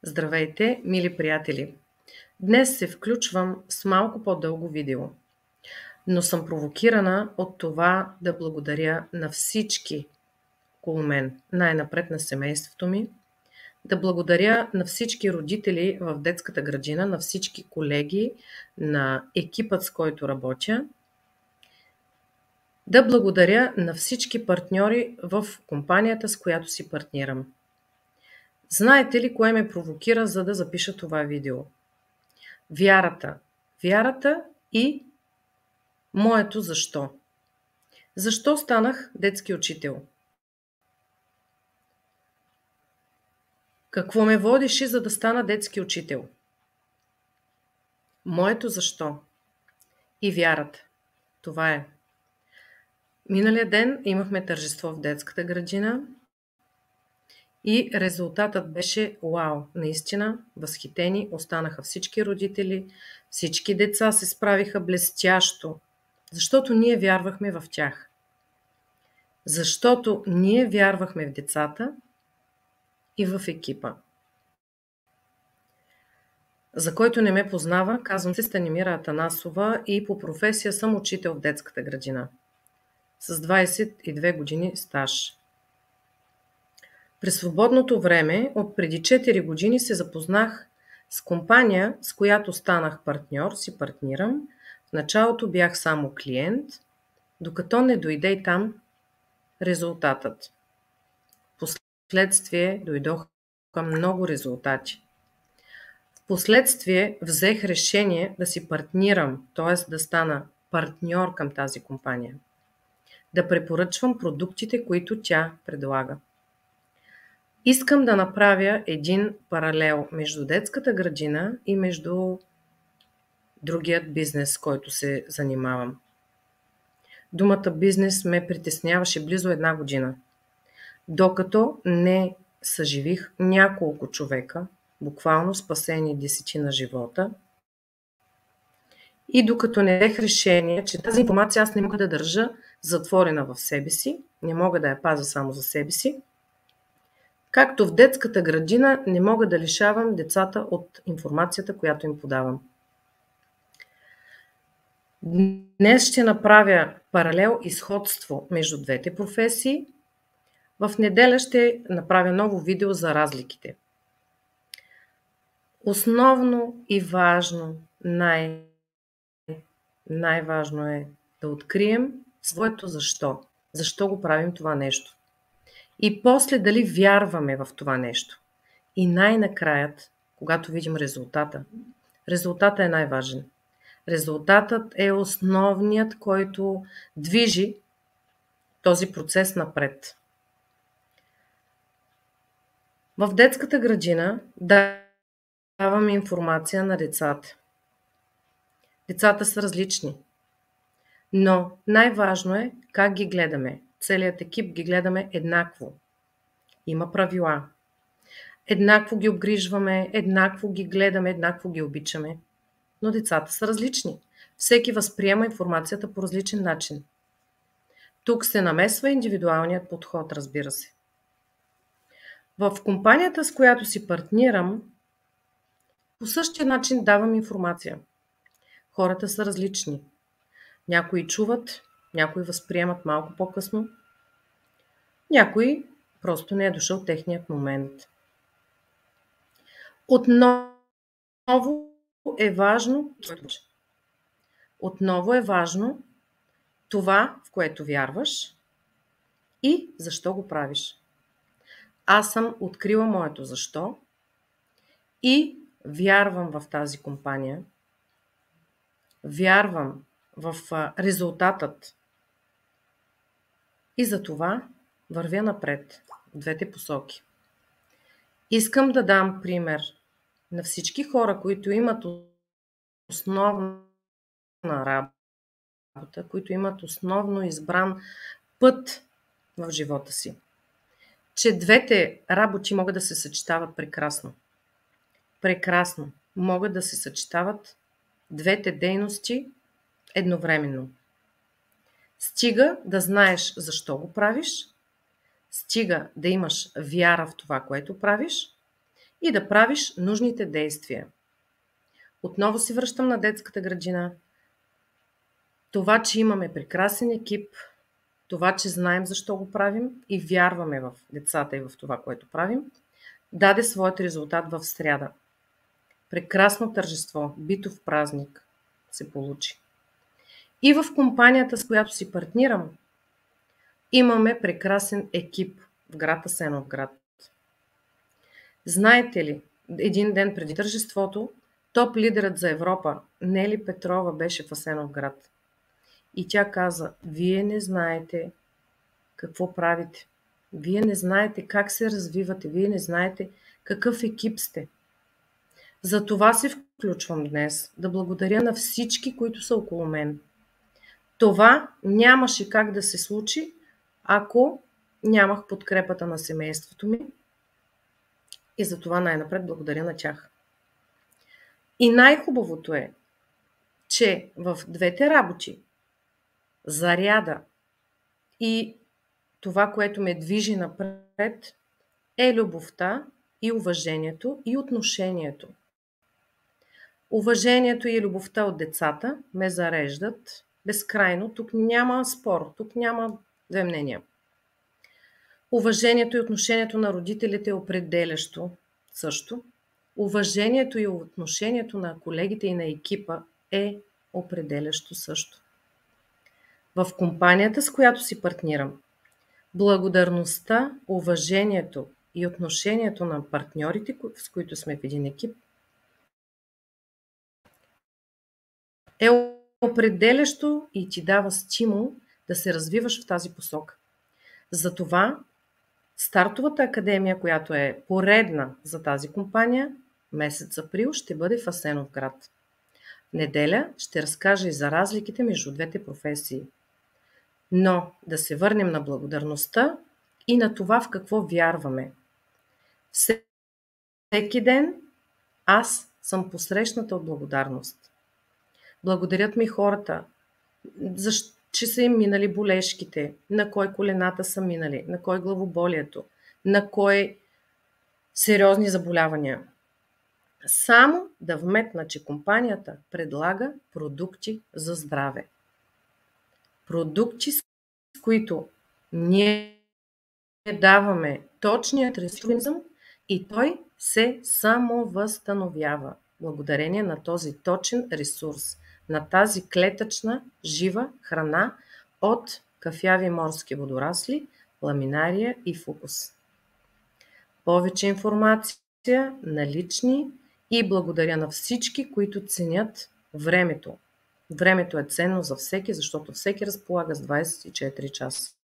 Здравейте, мили приятели! Днес се включвам с малко по-дълго видео, но съм провокирана от това да благодаря на всички около мен, най-напред на семейството ми, да благодаря на всички родители в детската градина, на всички колеги, на екипът, с който работя, да благодаря на всички партньори в компанията, с която си партнирам. Знаете ли кое ме провокира, за да запиша това видео? Вярата. Вярата и моето защо. Защо станах детски учител? Какво ме водеше, за да стана детски учител? Моето защо и вярата. Това е. Миналия ден имахме тържество в детската градина и резултатът беше вау, наистина възхитени останаха всички родители, всички деца се справиха блестящо, защото ние вярвахме в тях. Защото ние вярвахме в децата и в екипа. За който не ме познава, казвам се Станимира Атанасова и по професия съм учител в детската градина. С 22 години стаж. През свободното време, от преди 4 години се запознах с компания, с която станах партньор, си партнирам. В началото бях само клиент, докато не дойде и там резултатът. Впоследствие дойдоха много резултати. Впоследствие взех решение да си партнирам, т.е. да стана партньор към тази компания. Да препоръчвам продуктите, които тя предлага. Искам да направя един паралел между детската градина и между другият бизнес, с който се занимавам. Думата бизнес ме притесняваше близо 1 година, докато не съживих няколко човека, буквално спасени 10 на живота, и докато не взех решение, че тази информация аз не мога да държа затворена в себе си, не мога да я пазя само за себе си, както в детската градина не мога да лишавам децата от информацията, която им подавам. Днес ще направя паралел и сходство между двете професии. В неделя ще направя ново видео за разликите. Основно и важно, най-важно е да открием своето защо. Защо го правим това нещо. И после дали вярваме в това нещо. И най-накраят, когато видим резултата. Резултатът е най-важен. Резултатът е основният, който движи този процес напред. В детската градина даваме информация на децата. Децата са различни, но най-важно е как ги гледаме. Целият екип ги гледаме еднакво. Има правила. Еднакво ги обгрижваме, еднакво ги гледаме, еднакво ги обичаме. Но децата са различни. Всеки възприема информацията по различен начин. Тук се намесва индивидуалният подход, разбира се. В компанията, с която си партнирам, по същия начин давам информация. Хората са различни. Някои чуват, някои възприемат малко по-късно, някои просто не е дошъл техният момент. Отново е важно това, в което вярваш и защо го правиш. Аз съм открила моето защо и вярвам в тази компания, вярвам в резултатът и за това вървя напред в двете посоки. Искам да дам пример на всички хора, които имат основна работа, които имат основно избран път в живота си, че двете работи могат да се съчетават прекрасно. Прекрасно могат да се съчетават двете дейности едновременно. Стига да знаеш защо го правиш, стига да имаш вяра в това, което правиш и да правиш нужните действия. Отново се връщам на детската градина. Това, че имаме прекрасен екип, това, че знаем защо го правим и вярваме в децата и в това, което правим, даде своят резултат в сряда. Прекрасно тържество, битов празник се получи. И в компанията, с която си партнирам, имаме прекрасен екип в град Асеновград. Знаете ли, един ден преди тържеството, топ лидерът за Европа, Нели Петрова, беше в Асеновград. И тя каза: вие не знаете какво правите. Вие не знаете как се развивате. Вие не знаете какъв екип сте. За това се включвам днес, да благодаря на всички, които са около мен. Това нямаше как да се случи, ако нямах подкрепата на семейството ми. И за това най-напред благодаря на тях. И най-хубавото е, че в двете работи, заряда и това, което ме движи напред, е любовта и уважението и отношението. Уважението и любовта от децата ме зареждат безкрайно. Тук няма спор, тук няма две мнения. Уважението и отношението на родителите е определящо също. Уважението и отношението на колегите и на екипа е определящо също. В компанията, с която си партнирам, благодарността, уважението и отношението на партньорите, с които сме в един екип, е определящо и ти дава стимул да се развиваш в тази посока. Затова стартовата академия, която е поредна за тази компания, месец април ще бъде в Асеновград. Неделя ще разкажа и за разликите между двете професии. Но да се върнем на благодарността и на това в какво вярваме. Всеки ден аз съм посрещната от благодарност. Благодарят ми хората, че са им минали болешките, на кой колената са минали, на кой главоболието, на кой сериозни заболявания. Само да вметна, че компанията предлага продукти за здраве. Продукти, с които ние даваме точният ресурс и той се самовъзстановява благодарение на този точен ресурс, на тази клетъчна жива храна от кафяви морски водорасли, ламинария и фукус. Повече информация налични и благодаря на всички, които ценят времето. Времето е ценно за всеки, защото всеки разполага с 24 часа.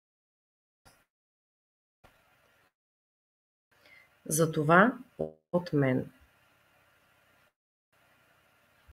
Затова от мен